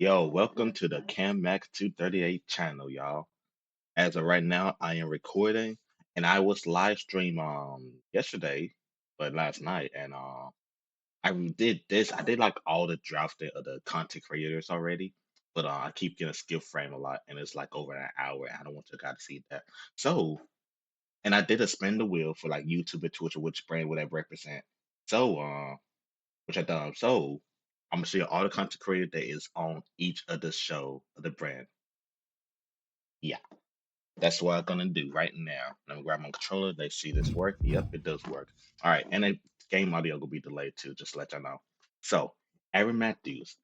Yo, welcome to the Cam Max 238 channel, y'all. As of right now, I am recording and I was live stream yesterday, but last night, and did this. I did like all the drafting of the content creators already, but I keep getting skill frame a lot, and it's like over an hour. And I don't want you guys to see that. So, and I did a spin the wheel for like YouTube and Twitch, or which brand would I represent. So, which I done. So I'm gonna show you all the content creator that is on each of the show of the brand. Yeah, that's what I'm gonna do right now. I'm gonna grab my controller. Let's see this work. Yep, it does work. All right, and the game audio will be delayed too, just to let y'all know. So Aaron Matthews,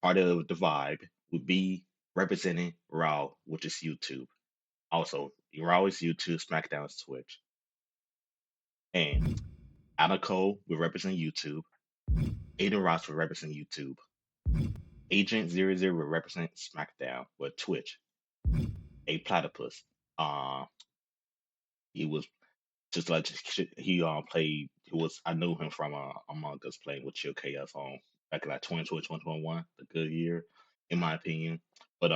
part of the vibe, would be representing Raw, which is YouTube. Also, Raw is YouTube, SmackDown is Twitch. And Anna Cole will represent YouTube. Aiden Ross will represent YouTube. Agent 00 will represent SmackDown with Twitch. A Platypus. Uh, he was just like he played. He was I knew him from Among Us playing with Chill Chaos on back in like 2020, 2021, the good year in my opinion. But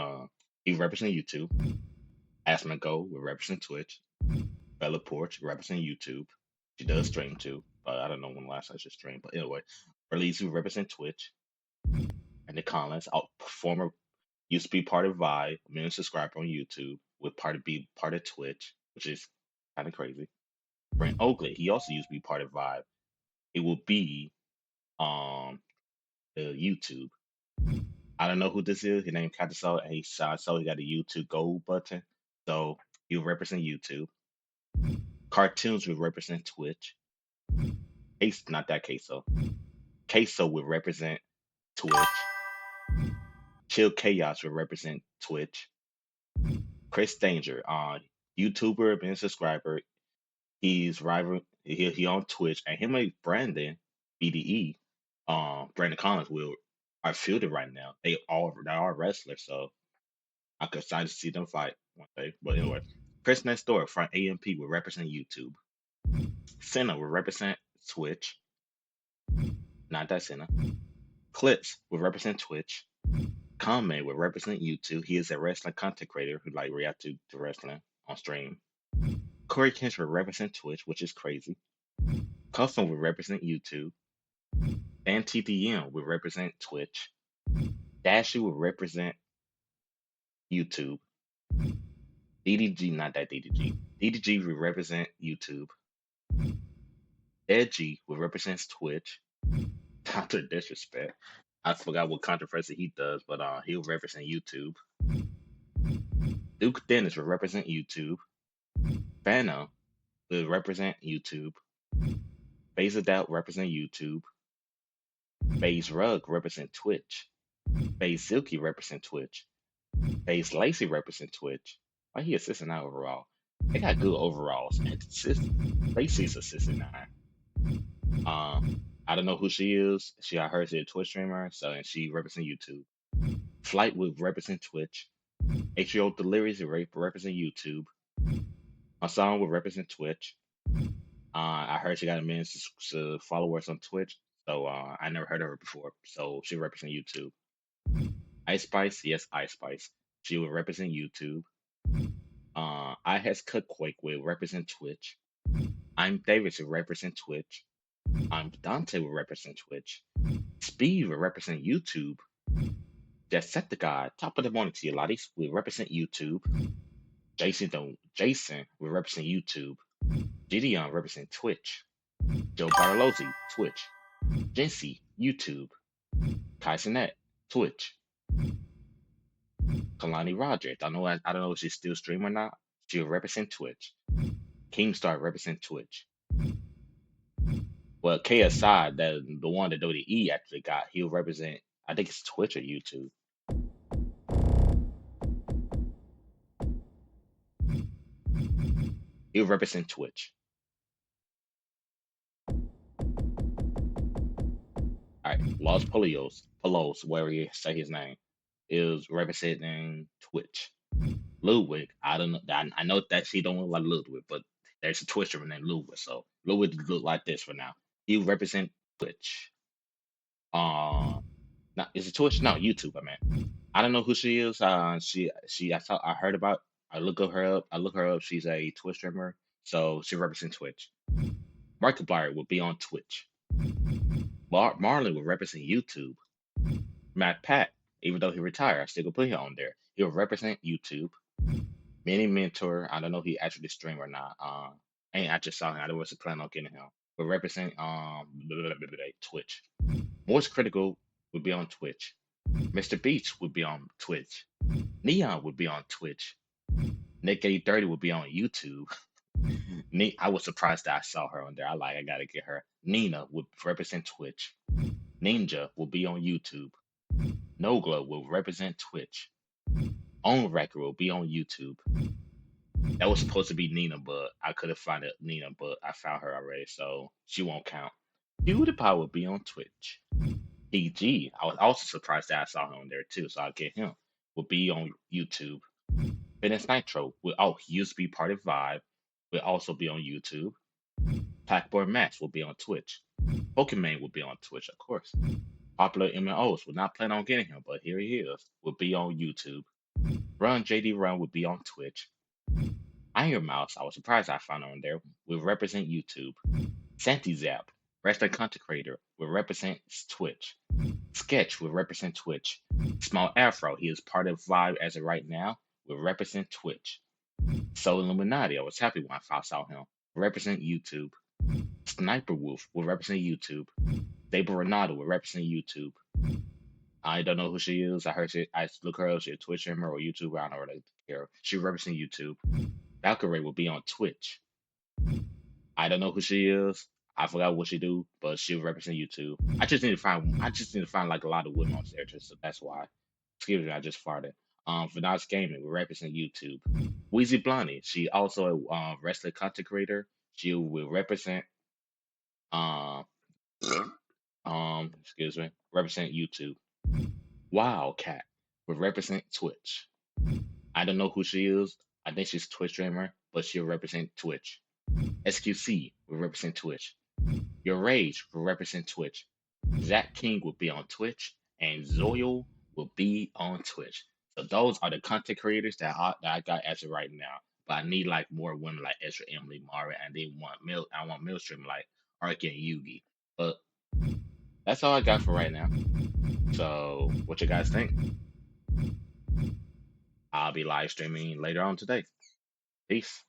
he represent YouTube. Asma Go will represent Twitch. Bella Porch represent YouTube. She does stream too, but I don't know when last time she streamed. But anyway, Release will represent Twitch. And the Collins, former used to be part of Vibe, million subscriber on YouTube, with part of Twitch, which is kind of crazy. Brent Oakley, he also used to be part of Vibe. It will be um the YouTube. I don't know who this is. His name Kataso, and I saw he got a YouTube gold button. So he'll represent YouTube. Cartoons will represent Twitch. Case not that Queso. Queso will represent Twitch. Chill Chaos will represent Twitch. Chris Danger, YouTuber, been a subscriber. He's rival. He on Twitch, and him and Brandon BDE, Brandon Collins will are fielded right now. They are wrestlers, so I could excited to see them fight one day. But anyway, Chris next door from AMP will represent YouTube. Senna will represent Twitch. Not that Senna. Clips will represent Twitch. Kame will represent YouTube. He is a wrestling content creator who like react to wrestling on stream. Corey Kinch will represent Twitch, which is crazy. Custom will represent YouTube. Dan TTM will represent Twitch. Dashy will represent YouTube. DDG, not that DDG. DDG will represent YouTube. Edgy will represent Twitch. Dr. Disrespect. I forgot what controversy he does, but he'll represent YouTube. Duke Dennis will represent YouTube. Fana will represent YouTube. Doubt represent YouTube. Base Rug represent Twitch. Base Silky represent Twitch. Base Lacey represent Twitch. Why he a 69 overall? They got good overalls. And Lacey's a 69. I don't know who she is. I heard she's a Twitch streamer, so and she represent YouTube. Flight would represent Twitch. HBO Deliveries would represent YouTube. My song would represent Twitch. I heard she got a million followers on Twitch, so I never heard of her before. So she represent YouTube. Ice Spice, yes, Ice Spice. She will represent YouTube. I has Cookquake will represent Twitch. I'm Davis will represent Twitch. I'm Dante will represent Twitch. Speed will represent YouTube. Jacksepticeye, top of the morning to you, ladies, will represent YouTube. Jason will represent YouTube. Gideon represent Twitch. Joe Bartolozzi, Twitch. Jency, YouTube. Kai Sinet, Twitch. Kalani Rogers, I don't know if she's still streaming or not. She'll represent Twitch. Kingstar represent Twitch. Well, KSI, the one that WWE actually got, he'll represent. I think it's Twitch or YouTube. He'll represent Twitch. All right, Los Polos, wherever you say his name, is representing Twitch. Ludwig, I don't know. I know that she don't look like Ludwig, but there's a Twitcher named Ludwig, so Ludwig look like this for now. He'll represent Twitch. Now is it Twitch? No, YouTube. I mean, I don't know who she is. I heard about. I look up her up. I look her up. She's a Twitch streamer, so she represents Twitch. Markiplier will be on Twitch. Marlon will represent YouTube. Matt Pat, even though he retired, I still gonna put him on there. He'll represent YouTube. Mini Mentor, I don't know if he actually stream or not. I just saw him. I wasn't planning on getting him. Will represent Twitch. Most Critical would be on Twitch. Mr. Beach would be on Twitch. Neon would be on Twitch. Nick 830 would be on YouTube. I was surprised that I saw her on there. I gotta get her. Nina would represent Twitch. Ninja will be on YouTube. No Glow will represent Twitch. On Record will be on YouTube. That was supposed to be Nina, but I couldn't find it Nina, but I found her already, so she won't count. PewDiePie will be on Twitch. DG, I was also surprised that I saw him on there too, so I'll get him. Will be on YouTube. Fitness Nitro he used to be part of Vibe, will also be on YouTube. Packboy Max will be on Twitch. Pokemon will be on Twitch, of course. Popular MMOs will not plan on getting him, but here he is. Will be on YouTube. Run JD Run will be on Twitch. Iron Mouse, I was surprised I found on there, will represent YouTube. Santi Zap, wrestler content creator, will represent Twitch. Sketch will represent Twitch. Small Afro, he is part of Vibe as of right now, will represent Twitch. Soul Illuminati, I was happy when I saw him, will represent YouTube. Sniper Wolf will represent YouTube. Saber Renata will represent YouTube. I don't know who she is. I look her up. She's a Twitch streamer or YouTuber. I don't really care. She represents YouTube. Valkyrie will be on Twitch. I don't know who she is. I forgot what she do, but she'll represent YouTube. I just need to find like a lot of women on there, so that's why. Excuse me, I just farted. Vanage Gaming will represent YouTube. Wheezy Blondie, she also a wrestling content creator. She will represent um excuse me, represent YouTube. Wildcat will represent Twitch. I don't know who she is. I think she's a Twitch streamer, but she'll represent Twitch. SQC will represent Twitch. Your Rage will represent Twitch. Zach King will be on Twitch, and Zoil will be on Twitch. So those are the content creators that I got as of right now. But I need like more women like Ezra, Emily, Mara, and I want male stream like Ark and Yugi. But that's all I got for right now. So what you guys think? I'll be live streaming later on today. Peace.